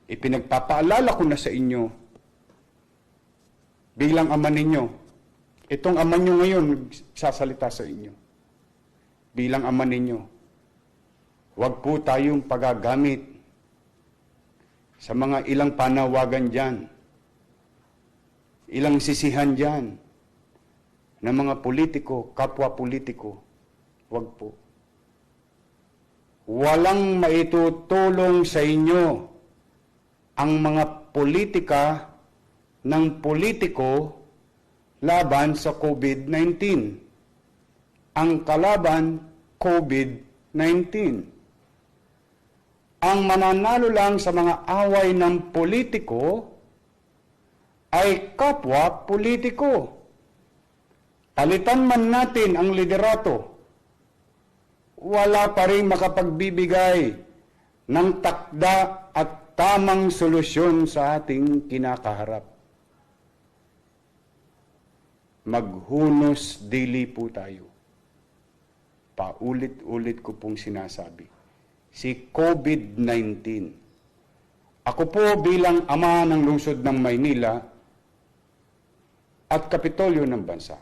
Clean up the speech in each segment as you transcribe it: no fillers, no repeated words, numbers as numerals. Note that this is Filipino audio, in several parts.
Ipinagpapaalala ko na sa inyo, bilang ama ninyo, itong ama nyo ngayon sasalita sa inyo. Bilang ama ninyo, huwag po tayong pagagamit sa mga ilang panawagan dyan, ilang sisihan dyan, ng mga politiko, kapwa politiko. Huwag po. Walang maitutulong sa inyo ang mga politika ng politiko laban sa COVID-19. Ang kalaban, COVID-19. Ang mananalo lang sa mga away ng politiko ay kapwa politiko. Palitan man natin ang liderato, wala pa rin makapagbibigay ng takda at tamang solusyon sa ating kinakaharap. Maghunos dili po tayo. Paulit-ulit ko pong sinasabi. Si COVID-19. Ako po bilang ama ng lungsod ng Maynila at Kapitolyo ng bansa.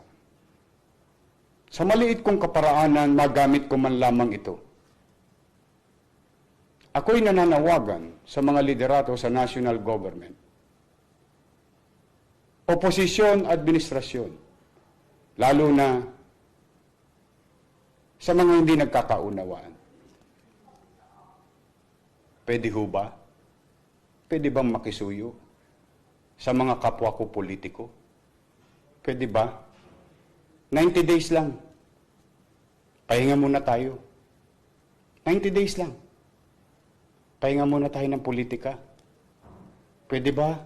Sa maliit kong kaparaanan, magamit ko man lamang ito. Ako'y nananawagan sa mga liderato sa national government, oposisyon, administrasyon, lalo na sa mga hindi nagkakaunawaan. Pwede ho ba? Pwede bang makisuyo sa mga kapwa ko politiko? Pwede ba? 90 days lang. Pahinga muna tayo. 90 days lang. Pahinga muna tayo ng politika. Pwede ba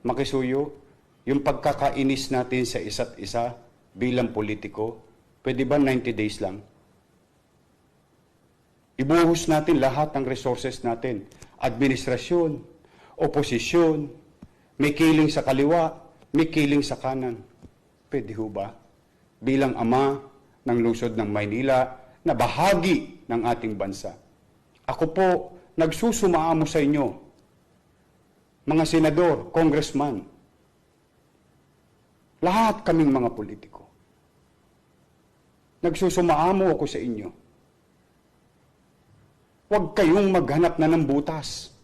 makisuyo yung pagkakainis natin sa isa't isa bilang politiko? Pwede ba 90 days lang? Ibuhos natin lahat ng resources natin. Administrasyon, oposisyon, may kiling sa kaliwa, may kiling sa kanan. Pwede ho ba? Bilang ama ng lungsod ng Maynila na bahagi ng ating bansa. Ako po, nagsusumaamo sa inyo, mga senador, congressman, lahat kaming mga politiko. Nagsusumaamo ako sa inyo. Huwag kayong maghanap na ng butas.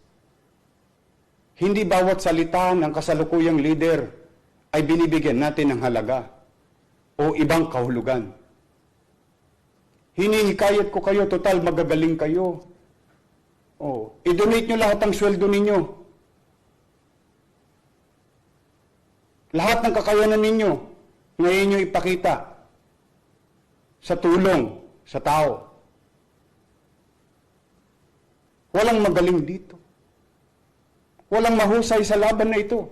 Hindi bawat salita ng kasalukuyang leader ay binibigyan natin ng halaga o ibang kahulugan. Hinihikayat ko kayo, total magagaling kayo. I-donate nyo lahat ng sweldo ninyo. Lahat ng kakayanan ninyo, ngayon nyo ipakita sa tulong sa tao. Walang magaling dito. Walang mahusay sa laban na ito.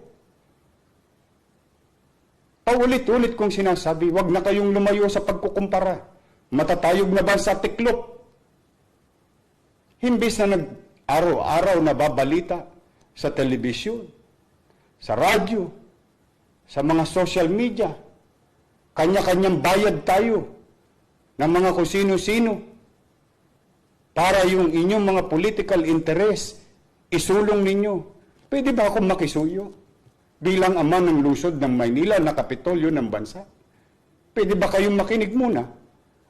Paulit-ulit kong sinasabi, wag na kayong lumayo sa pagkukumpara. Matatayog na ba sa tiklop? Himbis na nag-araw-araw na babalita sa telebisyon, sa radyo, sa mga social media, kanya-kanyang bayad tayo ng mga kung sino-sino para yung inyong mga political interest isulong ninyo. Pwede ba akong makisuyo bilang ama ng lungsod ng Maynila na kapitolyo ng bansa? Pwede ba kayong makinig muna?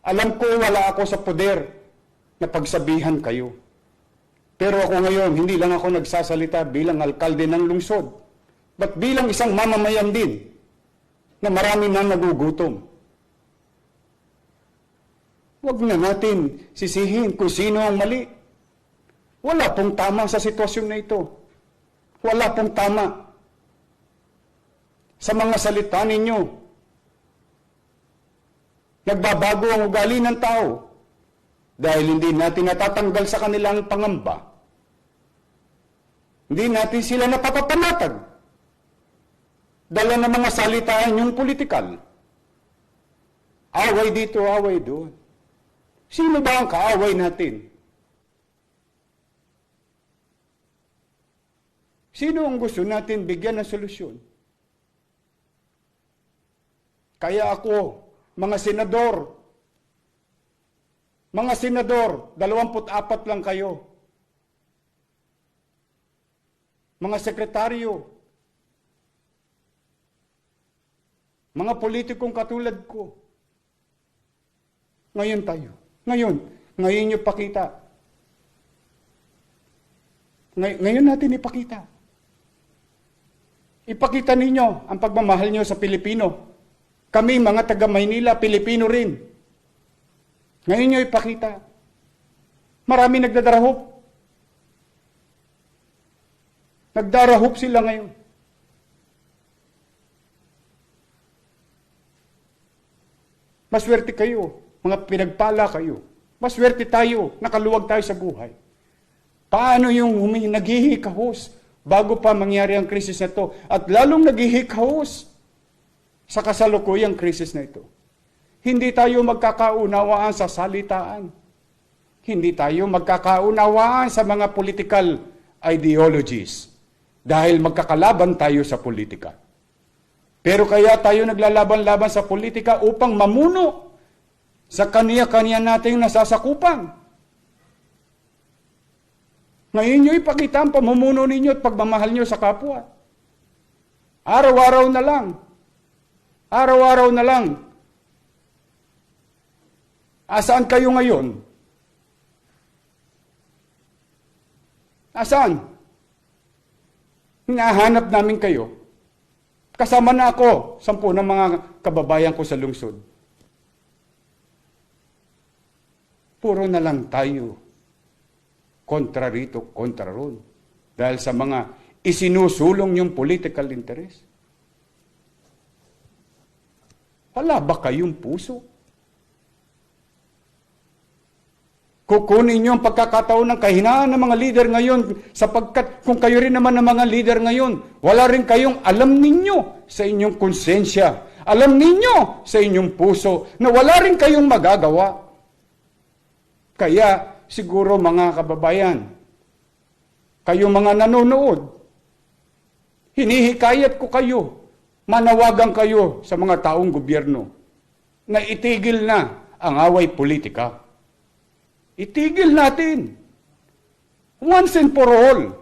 Alam ko wala ako sa poder na pagsabihan kayo. Pero ako ngayon, hindi lang ako nagsasalita bilang alkalde ng lungsod, but bilang isang mamamayan din na marami na nagugutom. Huwag na natin sisihin kung sino ang mali. Wala pong tama sa sitwasyon na ito. Wala pong tama sa mga salita ninyo. Nagbabago ang ugali ng tao dahil hindi natin natatanggal sa kanilang pangamba. Hindi natin sila napapapanatag. Dala ng mga salitaan yung politikal. Away dito, away doon. Sino ba ang kaaway natin? Sino ang gusto natin bigyan ng solusyon? Kaya ako, mga senador, 24 lang kayo. mga sekretaryo, mga politikong katulad ko. Ngayon tayo. Ngayon nyo pakita. Ngayon natin ipakita. Ipakita ninyo ang pagmamahal nyo sa Pilipino. Kami, mga taga Maynila, Pilipino rin. Ngayon nyo ipakita. Marami nagdadarahop. Nagdarahop sila ngayon. Maswerte kayo, mga pinagpala kayo. Maswerte tayo, nakaluwag tayo sa buhay. Paano yung naghihikahos bago pa mangyari ang krisis na ito? At lalong naghihikahos sa kasalukuyang krisis na ito. Hindi tayo magkakaunawaan sa salitaan. Hindi tayo magkakaunawaan sa mga political ideologies. Dahil magkakalaban tayo sa politika. Pero kaya tayo naglalaban-laban sa politika upang mamuno sa kaniya-kaniya nating nasasakupan. Ngayon nyo ipakita ang pamumuno ninyo at pagmamahal nyo sa kapwa. Araw-araw na lang. Araw-araw na lang. Asaan kayo ngayon? Asaan? Hinahanap namin kayo. Kasama na ako, 10 ng mga kababayan ko sa lungsod. Puro na lang tayo. Kontra rito, kontra ron. Dahil sa mga isinusulong yung political interest. Wala ba kayong puso? Kukunin niyo ang pagkakataon ng kahinaan ng mga leader ngayon sapagkat kung kayo rin naman ng mga leader ngayon, wala rin kayong alam ninyo sa inyong konsensya. Alam ninyo sa inyong puso na wala rin kayong magagawa. Kaya siguro mga kababayan, kayo mga nanonood, hinihikayat ko kayo, manawagan kayo sa mga taong gobyerno na itigil na ang away politika. Itigil natin. Once and for all.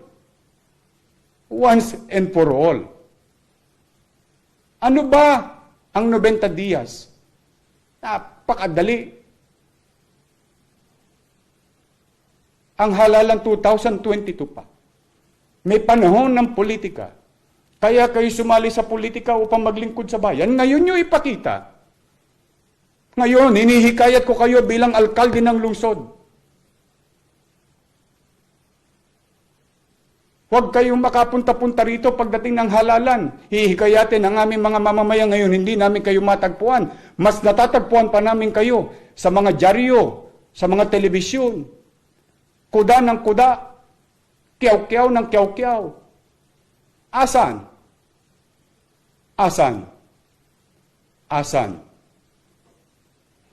Once and for all. Ano ba ang 90 dias? Napakadali. Ang halalan 2022 pa. May panahon ng politika. Kaya kayo sumali sa politika upang maglingkod sa bayan. Ngayon nyo ipakita. Ngayon, hinihikayat ko kayo bilang alkalde ng lungsod. Huwag kayong makapunta-punta rito pagdating ng halalan. Hihikayatin ang aming mga mamamayan ngayon, hindi namin kayo matagpuan. Mas natatagpuan pa namin kayo sa mga dyaryo, sa mga telebisyon. Kuda ng kuda, kiyaw-kiyaw ng kiyaw-kiyaw. Asan? Asan? Asan?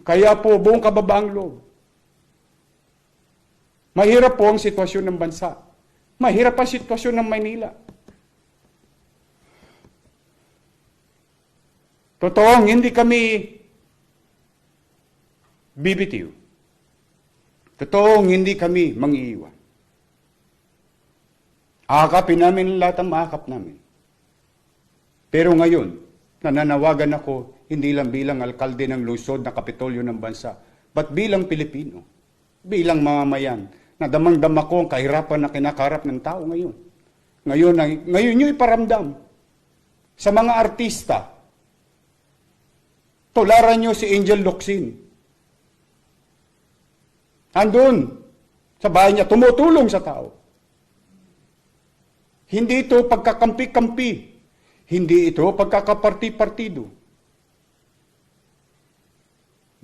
Kaya po, buong kababaang loob. Mahirap po ang sitwasyon ng bansa. Mahirap ang sitwasyon ng Maynila. Totoong hindi kami bibitiw. Totoong hindi kami mangiiwan. Akapin namin lahat ang maakap namin. Pero ngayon, nananawagan ako hindi lang bilang alkalde ng lungsod na kapitolyo ng bansa, but bilang Pilipino, bilang mamamayan, na damang-dama ko ang kahirapan na kinakarap ng tao ngayon. Ngayon nyo iparamdam sa mga artista. Tularan nyo si Angel Locsin. Andun sa bahay niya, tumutulong sa tao. Hindi ito pagkakampi-kampi. Hindi ito pagkakaparti-partido.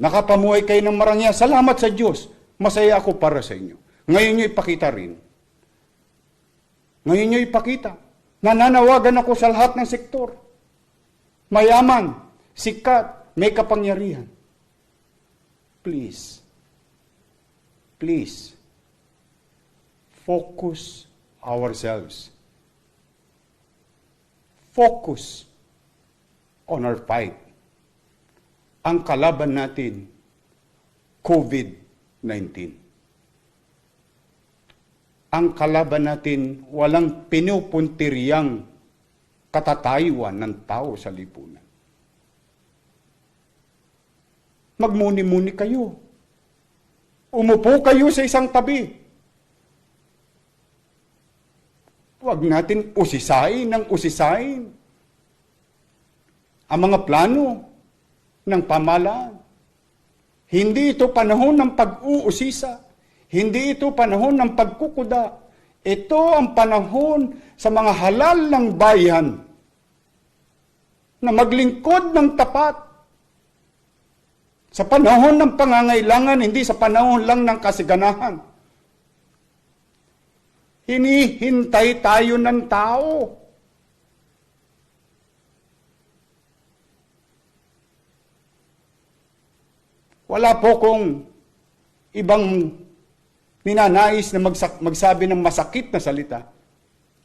Nakapamuhay kayo ng marangya. Salamat sa Diyos. Masaya ako para sa inyo. Ngayon nyo ipakita rin. Ngayon nyo ipakita. Nananawagan ako sa lahat ng sektor. Mayaman, sikat, may kapangyarihan. Please, focus ourselves. Focus on our fight. Ang kalaban natin, COVID-19. ang kalaban natin walang pinupuntiryang katatayuan ng tao sa lipunan. Magmuni-muni kayo. Umupo kayo sa isang tabi. Huwag natin usisain ang mga plano ng pamahalaan. Hindi ito panahon ng pag-uusisa. Hindi ito panahon ng pagkukuda. Ito ang panahon sa mga halal ng bayan na maglingkod ng tapat. Sa panahon ng pangangailangan, hindi sa panahon lang ng kasiganahan. Hinihintay tayo ng tao. Wala po kung ibang ninanais na magsabi ng masakit na salita.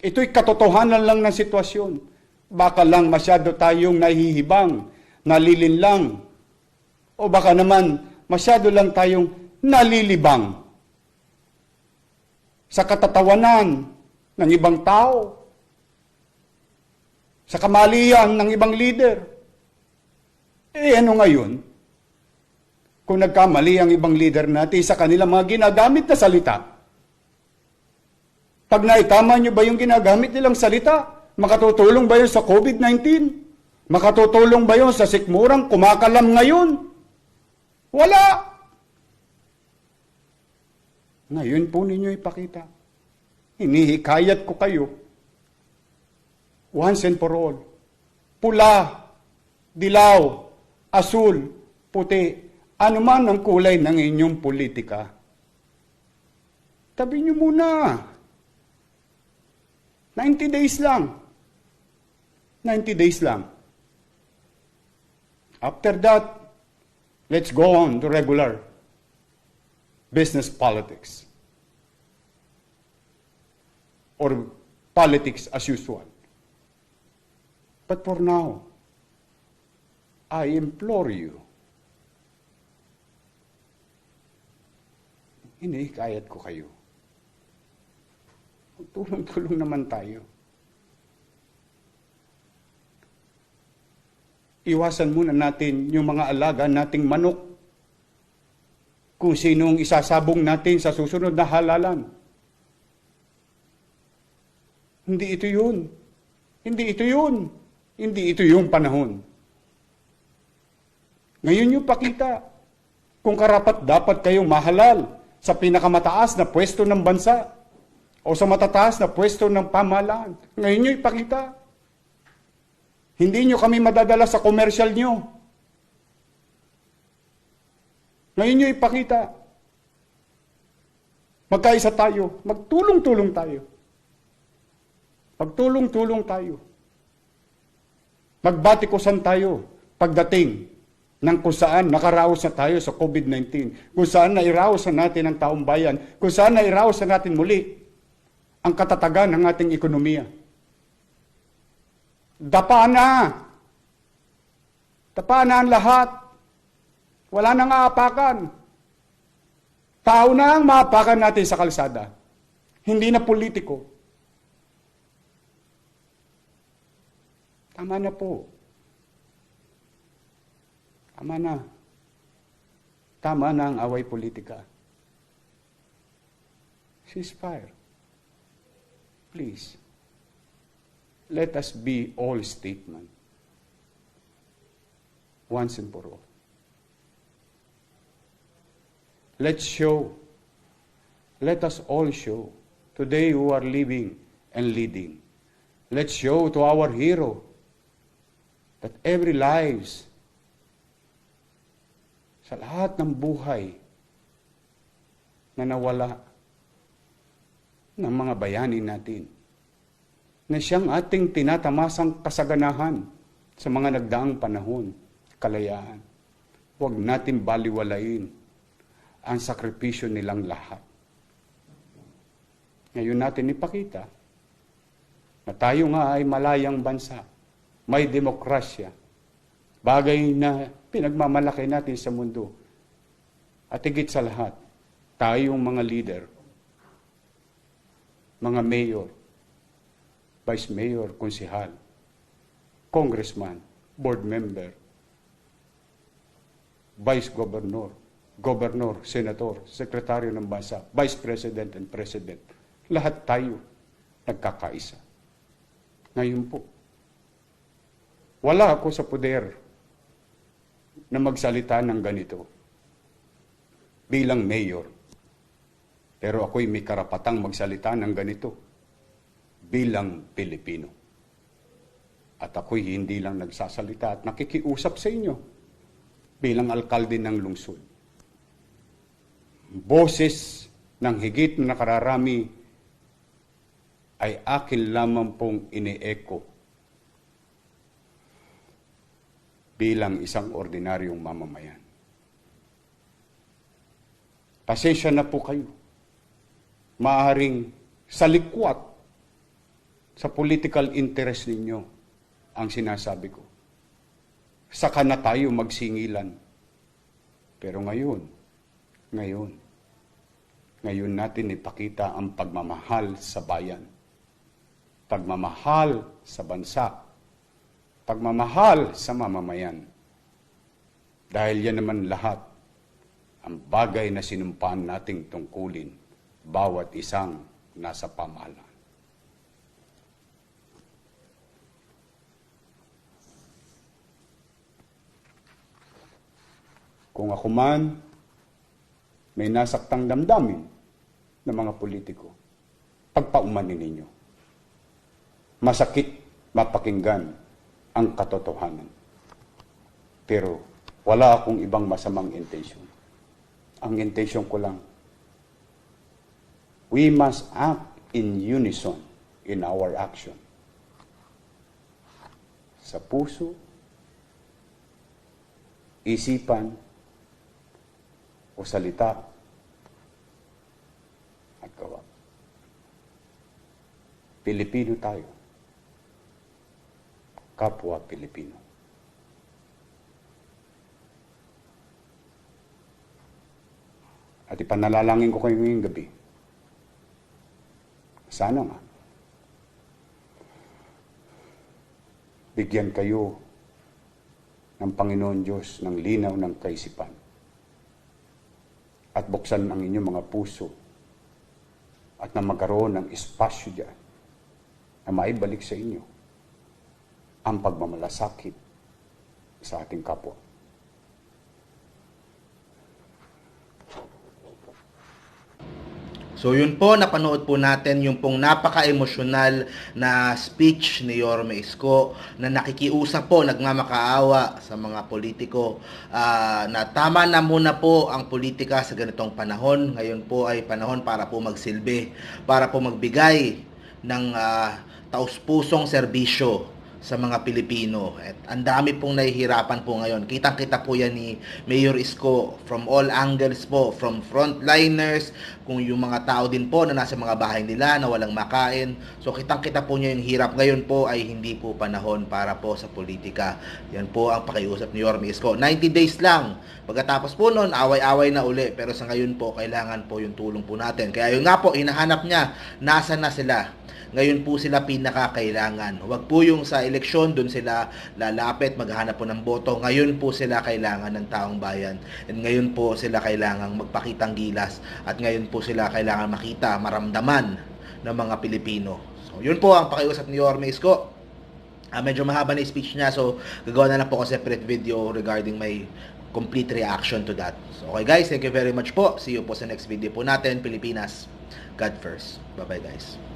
Ito'y katotohanan lang ng sitwasyon. Baka lang masyado tayong nahihibang, nalilinlang, o baka naman masyado lang tayong nalilibang sa katatawanan ng ibang tao, sa kamalian ng ibang leader. Ano ngayon? Kung nagkamali ang ibang leader natin sa kanilang mga ginagamit na salita. Pag naitama nyo ba yung ginagamit nilang salita? Makatutulong ba yun sa COVID-19? Makatutulong ba yun sa sikmurang kumakalam ngayon? Wala! Ngayon po ninyo ipakita. Hinihikayat ko kayo. Once and for all. Pula, dilaw, asul, puti. Ano man ang kulay ng inyong politika, tabi nyo muna. 90 days lang. 90 days lang. After that, let's go on to regular business politics. Or politics as usual. But for now, I implore you, hinihikayat ko kayo. Tulong-tulong naman tayo. Iwasan muna natin yung mga alaga nating manok. Kung sinong isasabong natin sa susunod na halalan. Hindi ito yun. Hindi ito yun. Hindi ito yung panahon. Ngayon yung pakita kung karapat dapat kayong mahalal sa pinakamataas na pwesto ng bansa o sa matataas na pwesto ng pamahalaan. Ngayon nyo ipakita. Hindi nyo kami madadala sa komersyal nyo. Ngayon nyo ipakita. Magkaisa tayo. Magtulong-tulong tayo. Magtulong-tulong tayo. Magbatikusan tayo pagdating ng kung saan nakaraos na tayo sa COVID-19, kung saan nairaos na natin ang taong bayan, kung saan nairaos na natin muli ang katatagan ng ating ekonomiya. Dapa na! Dapa na ang lahat. Wala nang aapakan. Tao na ang maapakan natin sa kalsada. Hindi na politiko. Tama na po. Tama na. Tama na ang away politika. Ceasefire. Please. Let us be all statement. Once and for all. Let's show. Let us all show. Today who are living and leading. Let's show to our hero that every lives sa lahat ng buhay na nawala ng mga bayani natin, na siyang ating tinatamasang kasaganahan sa mga nagdaang panahon, kalayaan. Huwag natin baliwalain ang sakripisyo nilang lahat. Ngayon natin ipakita na tayo nga ay malayang bansa, may demokrasya, bagay na pinagmamalaki natin sa mundo. At higit sa lahat, tayong mga leader, mga mayor, vice mayor, konsehal, congressman, board member, vice governor, governor, senator, sekretaryo ng bansa, vice president and president. Lahat tayo nagkakaisa. Ngayon po, wala ako sa poder na magsalita ng ganito bilang mayor. Pero ako'y may karapatang magsalita ng ganito bilang Pilipino. At ako'y hindi lang nagsasalita at nakikiusap sa inyo bilang alkalde ng lungsod. Boses ng higit na nakararami ay akin lamang pong ine-echo bilang isang ordinaryong mamamayan. Pasensya na po kayo. Maaaring salikwat sa political interest ninyo ang sinasabi ko. Saka na tayo magsingilan. Pero ngayon natin ipakita ang pagmamahal sa bayan, pagmamahal sa bansa, pagmamahal sa mamamayan. Dahil yan naman lahat ang bagay na sinumpaan nating tungkulin bawat isang nasa pamahalaan. Kung ako man may nasaktang damdamin ng mga politiko, pagpaumanin ninyo. Masakit mapakinggan ang katotohanan. Pero wala akong ibang masamang intensyon. Ang intensyon ko lang, we must act in unison in our action. Sa puso, isipan, o salita at gawa. Pilipino tayo. Kapwa Pilipino. At ipanalangin ko kayo ngayong gabi. Sana nga, bigyan kayo ng Panginoon Diyos ng linaw ng kaisipan at buksan ang inyong mga puso at na magkaroon ng espasyo dyan na maibalik sa inyo ang pagmamalasakit sa ating kapwa. So yun po, napanood po natin yung pong napaka-emosyonal na speech ni Yorme Isko na nakikiusap po, nagmamakaawa sa mga politiko na tama na muna po ang politika sa ganitong panahon. Ngayon po ay panahon para po magsilbi, para po magbigay ng taus-pusong serbisyo sa mga Pilipino. At ang dami pong nahihirapan po ngayon. Kitang-kita po yan ni Mayor Isko from all angles po, from frontliners, kung yung mga tao din po na nasa mga bahay nila na walang makain. So kitang-kita po niya yung hirap. Ngayon po ay hindi po panahon para po sa politika. Yan po ang pakiusap ni Yorme Isko. 90 days lang. Pagkatapos po nun, away-away na uli. Pero sa ngayon po, kailangan po yung tulong po natin. Kaya yun nga po, hinahanap niya, nasa na sila. Ngayon po sila pinakakailangan. Huwag po yung sa eleksyon, dun sila lalapit, maghanap po ng boto. Ngayon po sila kailangan ng taong bayan. And ngayon po sila kailangan magpakitang gilas. At ngayon po sila kailangan makita, maramdaman ng mga Pilipino. So, yun po ang pakiusap ni Yorme Isko. Medyo mahaba na yung speech niya, so gagawa na lang po ako separate video regarding my complete reaction to that. So, okay guys, thank you very much po. See you po sa next video po natin. Pilipinas, God first. Bye-bye guys.